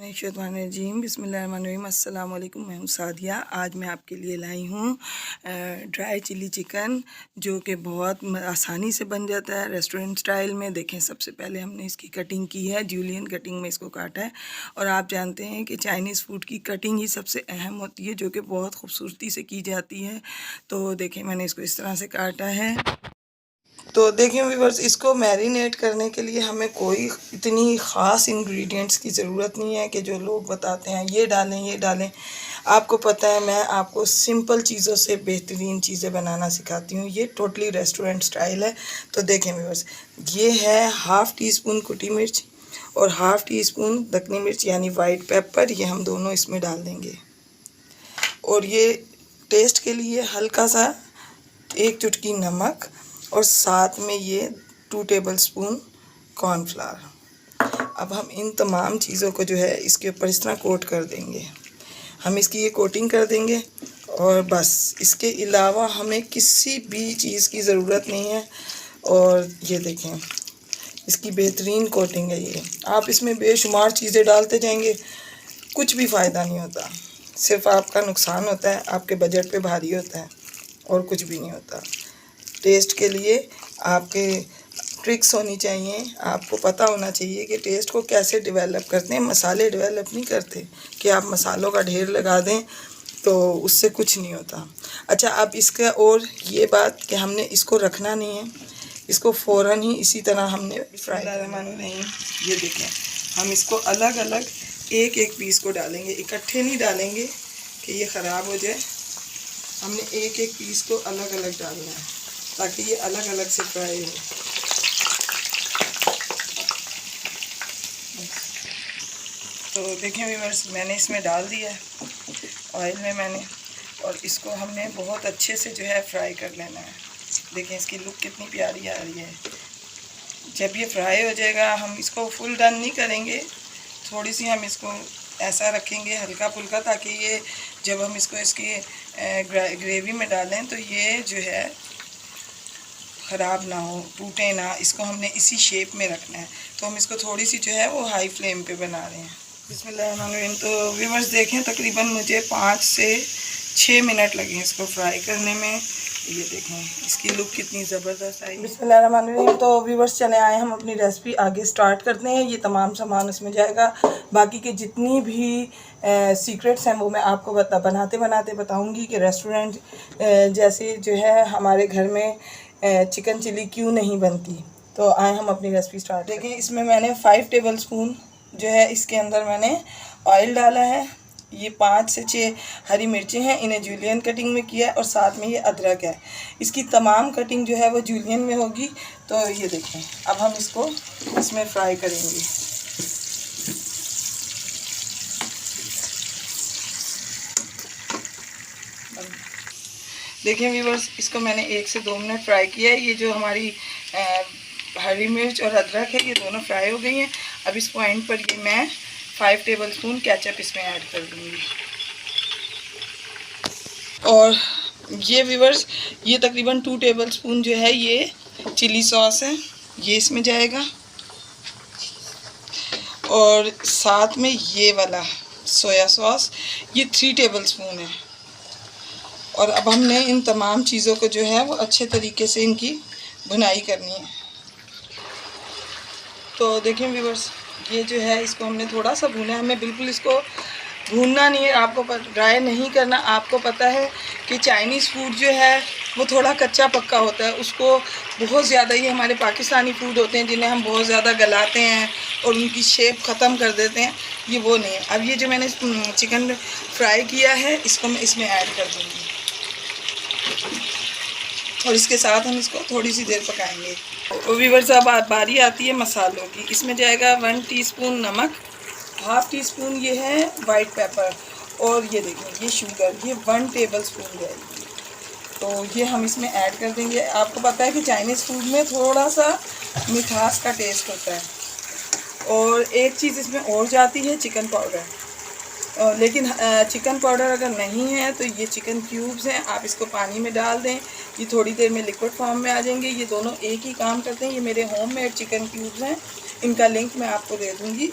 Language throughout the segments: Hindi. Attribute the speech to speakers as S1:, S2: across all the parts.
S1: मिनशैतानिर्रजीम बिस्मिल्लाहिर्रहमानिर्रहीम अस्सलाम वालेकुम। मैं हूँ सादिया। आज मैं आपके लिए लाई हूँ ड्राई चिली चिकन, जो कि बहुत आसानी से बन जाता है रेस्टोरेंट स्टाइल में। देखें, सबसे पहले हमने इसकी कटिंग की है, जूलियन कटिंग में इसको काटा है। और आप जानते हैं कि चाइनीज़ फूड की कटिंग ही सबसे अहम होती है, जो कि बहुत खूबसूरती से की जाती है। तो देखें, मैंने इसको इस तरह से काटा है। तो देखिए व्यूअर्स, इसको मैरिनेट करने के लिए हमें कोई इतनी ख़ास इंग्रेडिएंट्स की ज़रूरत नहीं है कि जो लोग बताते हैं ये डालें ये डालें। आपको पता है, मैं आपको सिंपल चीज़ों से बेहतरीन चीज़ें बनाना सिखाती हूँ। ये टोटली रेस्टोरेंट स्टाइल है। तो देखें व्यूअर्स, ये है हाफ़ टी स्पून कुटी मिर्च और हाफ़ टी स्पून दखनी मिर्च यानी वाइट पेपर। ये हम दोनों इसमें डाल देंगे। और ये टेस्ट के लिए हल्का सा 1 चुटकी नमक और साथ में ये 2 टेबलस्पून कॉर्नफ्लावर। अब हम इन तमाम चीज़ों को जो है इसके ऊपर इस तरह कोट कर देंगे। हम इसकी ये कोटिंग कर देंगे और बस इसके अलावा हमें किसी भी चीज़ की ज़रूरत नहीं है। और ये देखें, इसकी बेहतरीन कोटिंग है ये। आप इसमें बेशुमार चीज़ें डालते जाएंगे, कुछ भी फ़ायदा नहीं होता, सिर्फ आपका नुकसान होता है, आपके बजट पे भारी होता है और कुछ भी नहीं होता। टेस्ट के लिए आपके ट्रिक्स होनी चाहिए, आपको पता होना चाहिए कि टेस्ट को कैसे डेवलप करते हैं। मसाले डेवलप नहीं करते कि आप मसालों का ढेर लगा दें, तो उससे कुछ नहीं होता। अच्छा, अब इसका और ये बात कि हमने इसको रखना नहीं है, इसको फ़ौरन ही इसी तरह हमने फ्राई करना नहीं। ये देखें, हम इसको अलग अलग एक एक पीस को डालेंगे, इकट्ठे नहीं डालेंगे कि ये ख़राब हो जाए। हमने एक एक पीस को अलग अलग डालना है ताकि ये अलग अलग से फ्राई हो। तो देखें व्यूअर्स, मैंने इसमें डाल दिया है ऑयल में मैंने, और इसको हमने बहुत अच्छे से जो है फ्राई कर लेना है। देखें इसकी लुक कितनी प्यारी आ रही है। जब ये फ्राई हो जाएगा, हम इसको फुल डन नहीं करेंगे, थोड़ी सी हम इसको ऐसा रखेंगे हल्का फुल्का, ताकि ये जब हम इसको इसकी ग्रेवी में डालें तो ये जो है ख़राब ना हो, टूटे ना। इसको हमने इसी शेप में रखना है। तो हम इसको थोड़ी सी जो है वो हाई फ्लेम पे बना रहे हैं। बिस्मिल्लाहिर्रहमानिर्रहीम। तो व्यूअर्स देखें, तकरीबन मुझे 5 से 6 मिनट लगे इसको फ्राई करने में। ये देखें इसकी लुक कितनी ज़बरदस्त आई। बिस्मिल्लाहिर्रहमानिर्रहीम। तो व्यूअर्स चले आए, हम अपनी रेसिपी आगे स्टार्ट करते हैं। ये तमाम सामान इसमें जाएगा, बाकी के जितनी भी सीक्रेट्स हैं वो मैं आपको बनाते बनाते बताऊंगी कि रेस्टोरेंट जैसे जो है हमारे घर में चिकन चिली क्यों नहीं बनती। तो आए हम अपनी रेसिपी स्टार्ट। देखें, इसमें मैंने 5 टेबलस्पून जो है इसके अंदर मैंने ऑयल डाला है। ये 5 से 6 हरी मिर्चें हैं, इन्हें जूलियन कटिंग में किया है, और साथ में ये अदरक है। इसकी तमाम कटिंग जो है वो जूलियन में होगी। तो ये देखें, अब हम इसको इसमें फ्राई करेंगे। देखें व्यूअर्स, इसको मैंने 1 से 2 मिनट फ्राई किया है। ये जो हमारी हरी मिर्च और अदरक है, ये दोनों फ्राई हो गई हैं। अब इस पॉइंट पर ये मैं 5 टेबलस्पून केचप इसमें ऐड कर दूँगी। और ये व्यूअर्स, ये तकरीबन 2 टेबलस्पून जो है ये चिली सॉस है, ये इसमें जाएगा। और साथ में ये वाला सोया सॉस, ये 3 टेबलस्पून है। और अब हमने इन तमाम चीज़ों को जो है वो अच्छे तरीके से इनकी भुनाई करनी है। तो देखें व्यूअर्स, ये जो है इसको हमने थोड़ा सा भुना है, हमें बिल्कुल इसको भूनना नहीं है, आपको ड्राई नहीं करना। आपको पता है कि चाइनीज़ फूड जो है वो थोड़ा कच्चा पक्का होता है, उसको बहुत ज़्यादा, ये हमारे पाकिस्तानी फूड होते हैं जिन्हें हम बहुत ज़्यादा गलाते हैं और उनकी शेप ख़त्म कर देते हैं, ये वो नहीं है। अब ये जो मैंने चिकन फ्राई किया है, इसको मैं इसमें ऐड कर दूँगी और इसके साथ हम इसको थोड़ी सी देर पकाएंगे। तो व्यूअर्स, अब बारी आती है मसालों की। इसमें जाएगा 1 टीस्पून नमक, हाफ़ टी स्पून ये है वाइट पेपर, और ये देखें ये शुगर, ये 1 टेबलस्पून जाएगी। तो ये हम इसमें ऐड कर देंगे। आपको पता है कि चाइनीज़ फूड में थोड़ा सा मिठास का टेस्ट होता है। और एक चीज़ इसमें और जाती है, चिकन पाउडर। लेकिन चिकन पाउडर अगर नहीं है तो ये चिकन क्यूब्स हैं, आप इसको पानी में डाल दें, ये थोड़ी देर में लिक्विड फॉर्म में आ जाएंगे। ये दोनों एक ही काम करते हैं। ये मेरे होममेड चिकन क्यूब्स हैं, इनका लिंक मैं आपको दे दूँगी।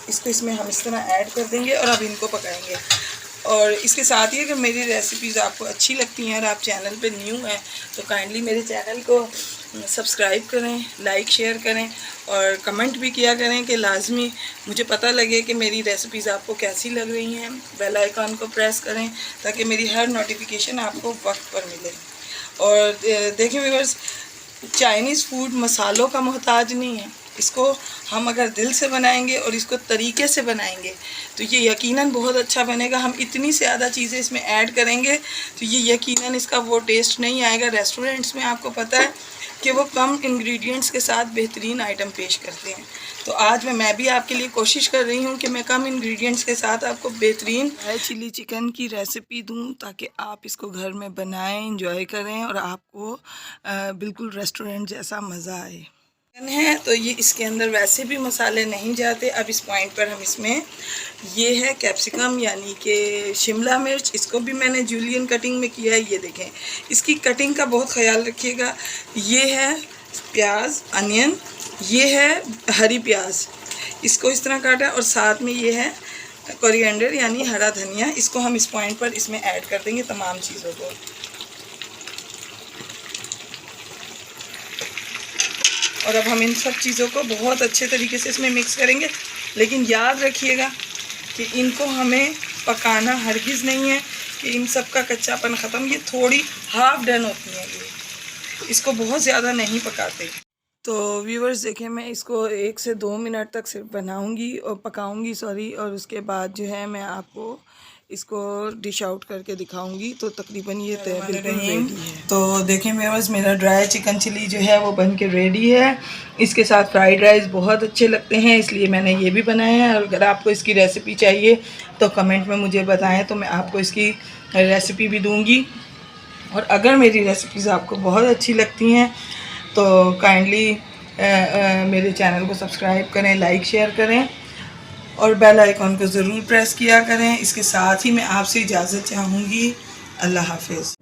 S1: इसको इसमें हम इस तरह ऐड कर देंगे और अब इनको पकाएंगे। और इसके साथ ही अगर मेरी रेसिपीज़ आपको अच्छी लगती हैं और आप चैनल पे न्यू हैं तो काइंडली मेरे चैनल को सब्सक्राइब करें, लाइक शेयर करें और कमेंट भी किया करें कि लाजमी मुझे पता लगे कि मेरी रेसिपीज़ आपको कैसी लग रही हैं। बेल आइकन को प्रेस करें ताकि मेरी हर नोटिफिकेशन आपको वक्त पर मिले। और देखें व्यूअर्स, चाइनीज़ फूड मसालों का मोहताज नहीं है। इसको हम अगर दिल से बनाएंगे और इसको तरीके से बनाएंगे तो ये यकीनन बहुत अच्छा बनेगा। हम इतनी ज़्यादा चीज़ें इसमें ऐड करेंगे तो ये यकीनन इसका वो टेस्ट नहीं आएगा। रेस्टोरेंट्स में आपको पता है कि वो कम इंग्रेडिएंट्स के साथ बेहतरीन आइटम पेश करते हैं। तो आज मैं भी आपके लिए कोशिश कर रही हूँ कि मैं कम इंग्रेडिएंट्स के साथ आपको बेहतरीन चिली चिकन की रेसिपी दूँ ताकि आप इसको घर में बनाएं, इंजॉय करें और आपको बिल्कुल रेस्टोरेंट जैसा मज़ा आए है। तो ये इसके अंदर वैसे भी मसाले नहीं जाते। अब इस पॉइंट पर हम इसमें ये है कैप्सिकम यानी कि शिमला मिर्च, इसको भी मैंने जूलियन कटिंग में किया है। ये देखें, इसकी कटिंग का बहुत ख्याल रखिएगा। ये है प्याज, अनियन, ये है हरी प्याज, इसको इस तरह काटा और साथ में ये है कोरिएंडर यानी हरा धनिया। इसको हम इस पॉइंट पर इसमें ऐड कर देंगे तमाम चीज़ों को। और अब हम इन सब चीज़ों को बहुत अच्छे तरीके से इसमें मिक्स करेंगे। लेकिन याद रखिएगा कि इनको हमें पकाना हरगिज़ नहीं है कि इन सब का कच्चापन ख़त्म। ये थोड़ी हाफ डन होती हैं, ये इसको बहुत ज़्यादा नहीं पकाते। तो व्यूअर्स देखें, मैं इसको 1 से 2 मिनट तक सिर्फ बनाऊंगी और पकाऊंगी और उसके बाद जो है मैं आपको इसको डिश आउट करके दिखाऊंगी। तो तकरीबन ये बिल्कुल रेडी है। तो देखें व्यूअर्स, मेरा ड्राई चिकन चिली जो है वो बन के रेडी है। इसके साथ फ्राइड राइस बहुत अच्छे लगते हैं, इसलिए मैंने ये भी बनाया है। और अगर आपको इसकी रेसिपी चाहिए तो कमेंट में मुझे बताएं, तो मैं आपको इसकी रेसिपी भी दूँगी। और अगर मेरी रेसिपीज़ आपको बहुत अच्छी लगती हैं तो काइंडली मेरे चैनल को सब्सक्राइब करें, लाइक शेयर करें और बेल आइकन को ज़रूर प्रेस किया करें। इसके साथ ही मैं आपसे इजाज़त चाहूँगी। अल्लाह हाफ़िज़।